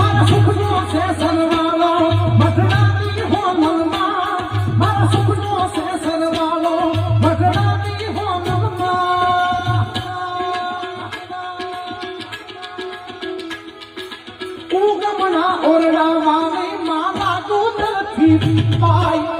મારા સુખનો છે સરવાળો મઢડાની હો મનમાં મારા સુખનો છે સરવાળો મઢડાની હો મનમાં ઉગમના ઓરડા વાળી મારા દૂધથી પાય